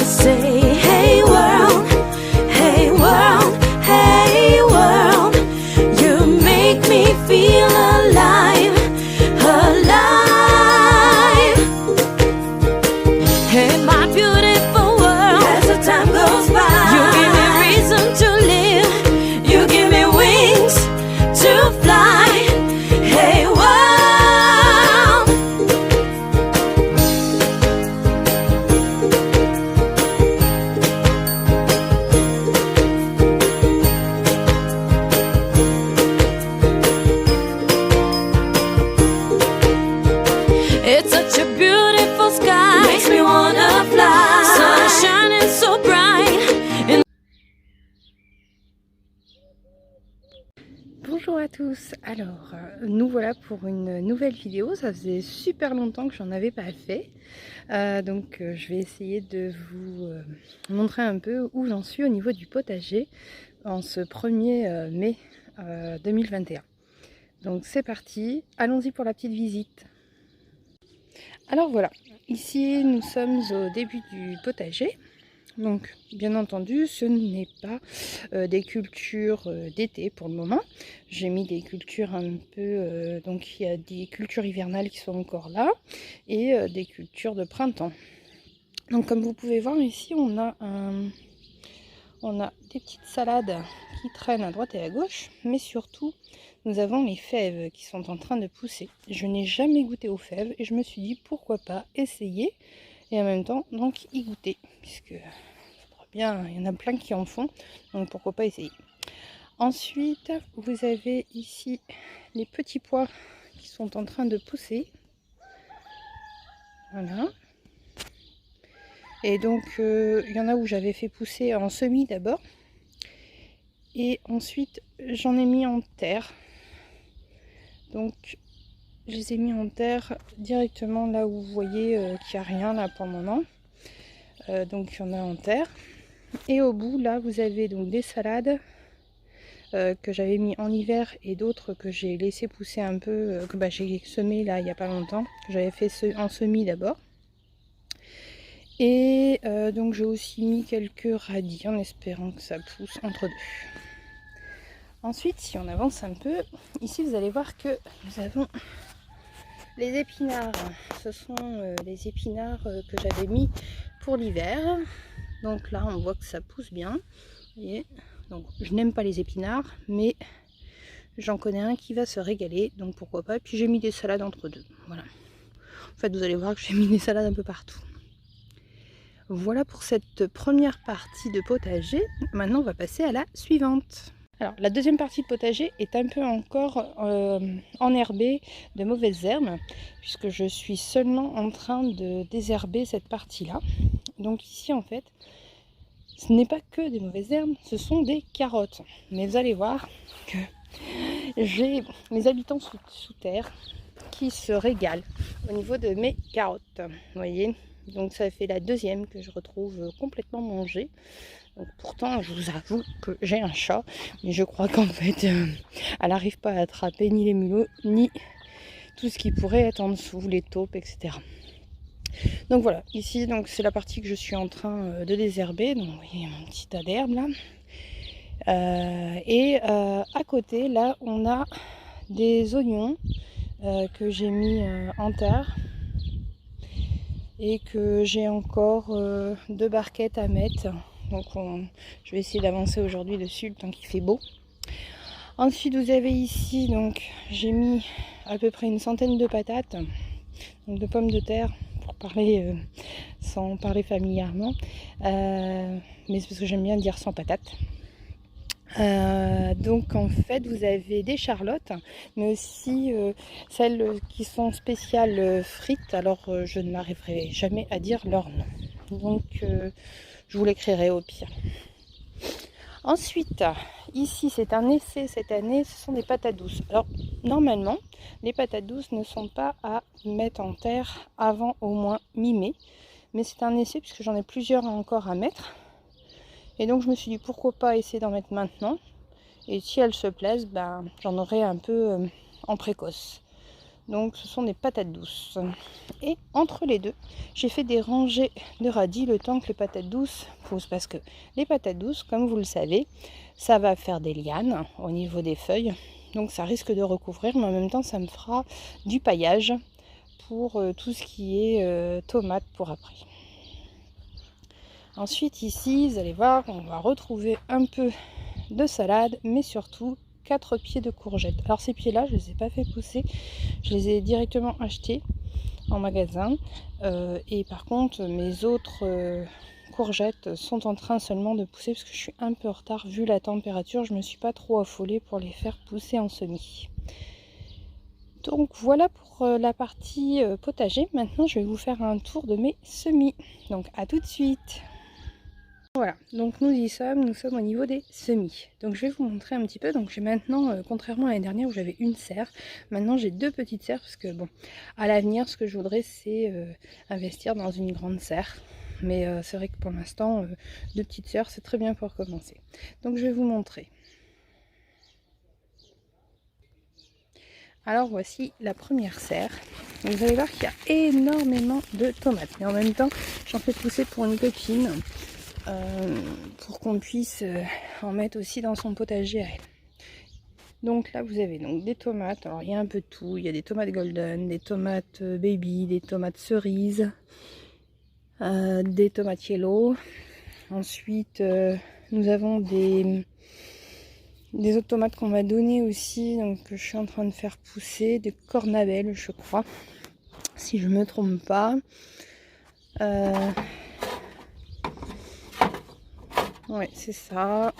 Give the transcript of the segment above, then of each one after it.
say, hey world, hey world, hey world, you make me feel alive, alive. Hey my beautiful world, as the time goes by, you give me reason to live, you give me wings to fly. Hey world, it's such a beautiful sky, makes me wanna fly. Sun shining so bright. Bonjour à tous, alors nous voilà pour une nouvelle vidéo. Ça faisait super longtemps que j'en avais pas fait, donc je vais essayer de vous montrer un peu où j'en suis au niveau du potager en ce 1er mai 2021. Donc c'est parti, allons-y pour la petite visite. Alors voilà, ici nous sommes au début du potager. Donc bien entendu ce n'est pas des cultures d'été pour le moment. J'ai mis des cultures un peu, donc il y a des cultures hivernales qui sont encore là et des cultures de printemps. Donc comme vous pouvez voir ici on a des petites salades qui traînent à droite et à gauche, mais surtout nous avons les fèves qui sont en train de pousser. Je n'ai jamais goûté aux fèves et je me suis dit pourquoi pas essayer et en même temps donc y goûter, puisque bien, il y en a plein qui en font, donc pourquoi pas essayer. Ensuite vous avez ici les petits pois qui sont en train de pousser, voilà. Et donc il y en a où j'avais fait pousser en semis d'abord et ensuite j'en ai mis en terre. Donc je les ai mis en terre directement là où vous voyez qu'il n'y a rien là pour le moment. Donc il y en a en terre. Et au bout là vous avez donc des salades que j'avais mis en hiver et d'autres que j'ai laissé pousser un peu, que j'ai semé là il n'y a pas longtemps. J'avais fait en semis d'abord. Et donc j'ai aussi mis quelques radis en espérant que ça pousse entre deux. Ensuite si on avance un peu, ici vous allez voir que nous avons les épinards. Ce sont les épinards que j'avais mis pour l'hiver. Donc là on voit que ça pousse bien. Et donc je n'aime pas les épinards, mais j'en connais un qui va se régaler, donc pourquoi pas. Et puis j'ai mis des salades entre deux. Voilà. En fait vous allez voir que j'ai mis des salades un peu partout. Voilà pour cette première partie de potager. Maintenant on va passer à la suivante. Alors la deuxième partie de potager est un peu encore enherbée de mauvaises herbes, puisque je suis seulement en train de désherber cette partie là. Donc ici en fait ce n'est pas que des mauvaises herbes, ce sont des carottes. Mais vous allez voir que j'ai mes habitants sous terre qui se régalent au niveau de mes carottes. Vous voyez, donc ça fait la deuxième que je retrouve complètement mangée. Donc, pourtant je vous avoue que j'ai un chat, mais je crois qu'en fait elle n'arrive pas à attraper ni les mulots ni tout ce qui pourrait être en dessous, les taupes, etc. Donc voilà, ici donc c'est la partie que je suis en train de désherber. Donc vous voyez mon petit tas d'herbe là. À côté là on a des oignons que j'ai mis en terre et que j'ai encore 2 barquettes à mettre. Donc je vais essayer d'avancer aujourd'hui dessus le temps qu'il fait beau. Ensuite vous avez ici donc j'ai mis à peu près une centaine de patates, donc de pommes de terre pour parler sans parler familièrement, mais c'est parce que j'aime bien dire sans patates. Donc en fait vous avez des charlottes, mais aussi celles qui sont spéciales frites. Alors je n'arriverai jamais à dire leur nom, donc je vous l'écrirai au pire. Ensuite ici c'est un essai cette année, ce sont des patates douces. Alors normalement les patates douces ne sont pas à mettre en terre avant au moins mi-mai, mais c'est un essai puisque j'en ai plusieurs encore à mettre. Et donc je me suis dit pourquoi pas essayer d'en mettre maintenant. Et si elles se plaisent, ben, j'en aurai un peu en précoce. Donc ce sont des patates douces. Et entre les deux, j'ai fait des rangées de radis le temps que les patates douces poussent. Parce que les patates douces, comme vous le savez, ça va faire des lianes au niveau des feuilles. Donc ça risque de recouvrir, mais en même temps ça me fera du paillage pour tout ce qui est tomates pour après. Ensuite ici, vous allez voir, on va retrouver un peu de salade, mais surtout 4 pieds de courgettes. Alors ces pieds là, je ne les ai pas fait pousser, je les ai directement achetés en magasin. Et par contre, mes autres courgettes sont en train seulement de pousser parce que je suis un peu en retard vu la température. Je ne me suis pas trop affolée pour les faire pousser en semis. Donc voilà pour la partie potager. Maintenant, je vais vous faire un tour de mes semis. Donc à tout de suite. Voilà, donc nous sommes au niveau des semis. Donc je vais vous montrer un petit peu. Donc j'ai maintenant, contrairement à l'année dernière où j'avais une serre, maintenant j'ai 2 petites serres parce que bon, à l'avenir ce que je voudrais c'est investir dans une grande serre. Mais c'est vrai que pour l'instant, 2 petites serres c'est très bien pour commencer. Donc je vais vous montrer. Alors voici la première serre. Donc, vous allez voir qu'il y a énormément de tomates. Mais en même temps, j'en fais pousser pour une copine. Pour qu'on puisse en mettre aussi dans son potager à elle. Donc là vous avez donc des tomates, alors il y a un peu de tout, il y a des tomates golden, des tomates baby, des tomates cerises, des tomates yellow. Ensuite nous avons des autres tomates qu'on m'a donné aussi, donc que je suis en train de faire pousser, des cornabelles je crois, si je me trompe pas. Ouais, c'est ça.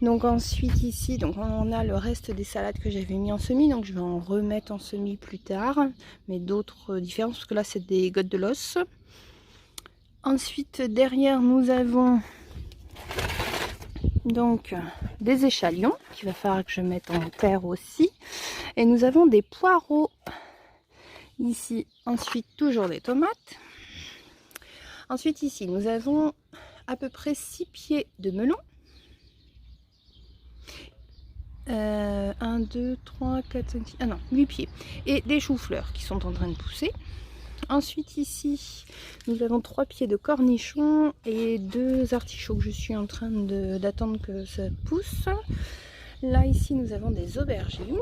Donc ensuite ici, donc on a le reste des salades que j'avais mis en semis. Donc je vais en remettre en semis plus tard. Mais d'autres différences, parce que là c'est des gouttes de l'os. Ensuite derrière nous avons donc des échalions qu'il va falloir que je mette en terre aussi. Et nous avons des poireaux ici. Ensuite toujours des tomates. Ensuite ici nous avons à peu près 6 pieds de melon. 1, 2, 3, 4, 5, 6, ah non, 8 pieds. Et des choux-fleurs qui sont en train de pousser. Ensuite ici, nous avons 3 pieds de cornichons et 2 artichauts que je suis en train d'attendre que ça pousse. Là ici, nous avons des aubergines.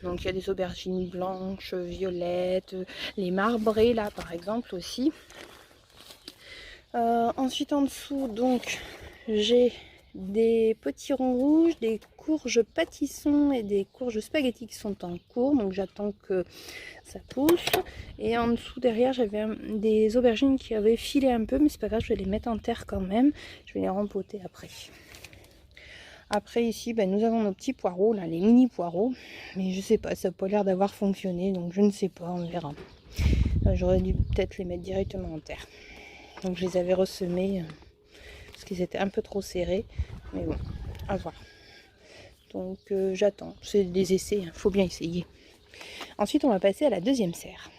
Donc il y a des aubergines blanches, violettes, les marbrées là par exemple aussi. Ensuite en dessous donc j'ai des potirons rouges, des courges pâtissons et des courges spaghetti qui sont en cours, donc j'attends que ça pousse. Et en dessous derrière j'avais des aubergines qui avaient filé un peu, mais c'est pas grave, je vais les mettre en terre quand même, je vais les rempoter après. Après ici nous avons nos petits poireaux là, les mini poireaux, mais je sais pas, ça n'a pas l'air d'avoir fonctionné, donc je ne sais pas, on verra. J'aurais dû peut-être les mettre directement en terre. Donc je les avais ressemés parce qu'ils étaient un peu trop serrés. Mais bon, à voir. Donc j'attends. C'est des essais, il faut bien essayer. Ensuite on va passer à la deuxième serre.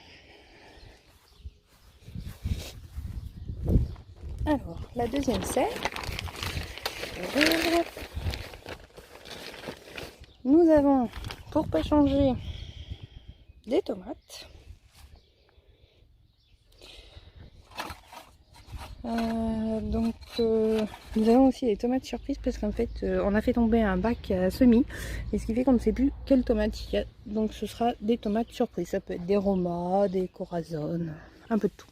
Alors, la deuxième serre. Nous avons, pour pas changer, des tomates. Nous avons aussi des tomates surprises parce qu'en fait on a fait tomber un bac à semis et ce qui fait qu'on ne sait plus quelles tomates il y a, donc ce sera des tomates surprises, ça peut être des Roma, des Corazon, un peu de tout.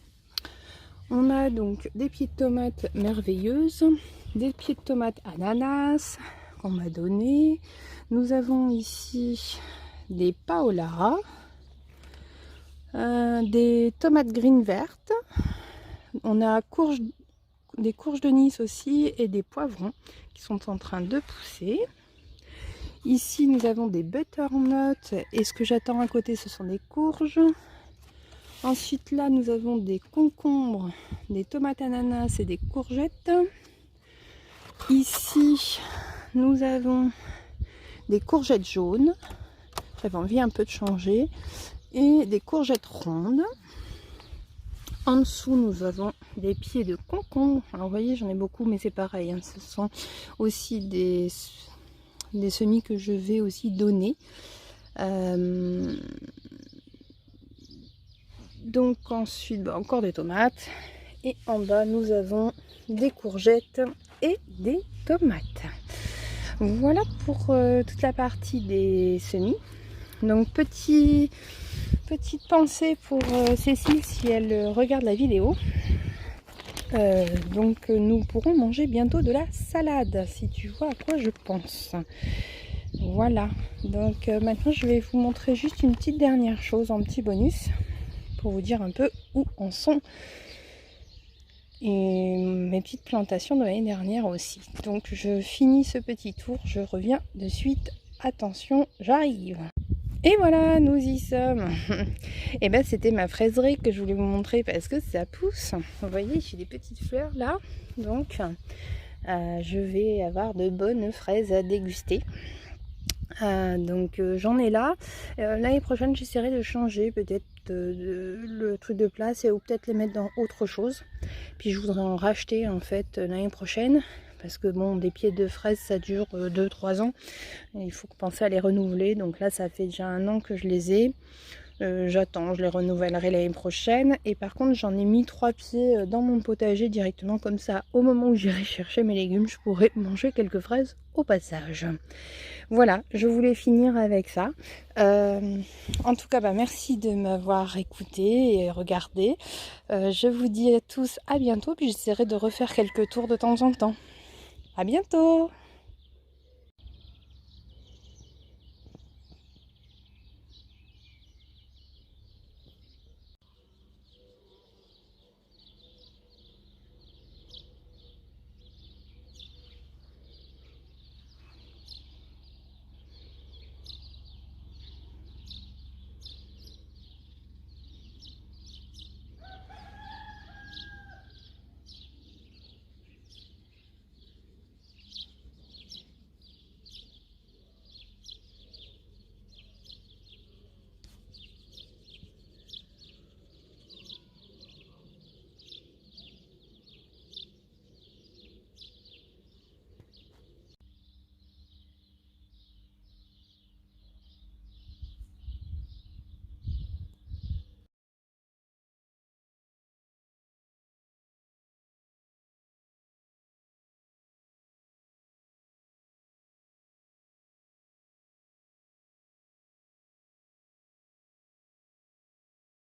On a donc des pieds de tomates merveilleuses, des pieds de tomates ananas qu'on m'a donné. Nous avons ici des paola, des tomates green vertes. On a des courges de Nice aussi et des poivrons qui sont en train de pousser. Ici nous avons des butternuts et ce que j'attends à côté ce sont des courges. Ensuite là nous avons des concombres, des tomates ananas et des courgettes. Ici nous avons des courgettes jaunes, j'avais envie un peu de changer, et des courgettes rondes. En dessous, nous avons des pieds de concombre. Alors, vous voyez, j'en ai beaucoup, mais c'est pareil. Hein. Ce sont aussi des semis que je vais aussi donner. Donc ensuite, encore des tomates. Et en bas, nous avons des courgettes et des tomates. Voilà pour toute la partie des semis. Donc petite pensée pour Cécile si elle regarde la vidéo. Donc nous pourrons manger bientôt de la salade, si tu vois à quoi je pense. Voilà, donc maintenant je vais vous montrer juste une petite dernière chose en petit bonus pour vous dire un peu où en sont et mes petites plantations de l'année dernière aussi. Donc je finis ce petit tour, je reviens de suite. Attention, j'arrive. Et voilà, nous y sommes. Et ben c'était ma fraiserie que je voulais vous montrer parce que ça pousse. Vous voyez, j'ai des petites fleurs là. Donc je vais avoir de bonnes fraises à déguster. Donc j'en ai là. L'année prochaine j'essaierai de changer peut-être le truc de place ou peut-être les mettre dans autre chose. Puis je voudrais en racheter en fait l'année prochaine. Parce que bon, des pieds de fraises ça dure 2-3 ans. Et il faut penser à les renouveler. Donc là ça fait déjà 1 an que je les ai. J'attends, je les renouvellerai l'année prochaine. Et par contre j'en ai mis 3 pieds dans mon potager directement. Comme ça au moment où j'irai chercher mes légumes, je pourrai manger quelques fraises au passage. Voilà, je voulais finir avec ça. En tout cas, merci de m'avoir écouté et regardé. Je vous dis à tous à bientôt. Puis j'essaierai de refaire quelques tours de temps en temps. À bientôt!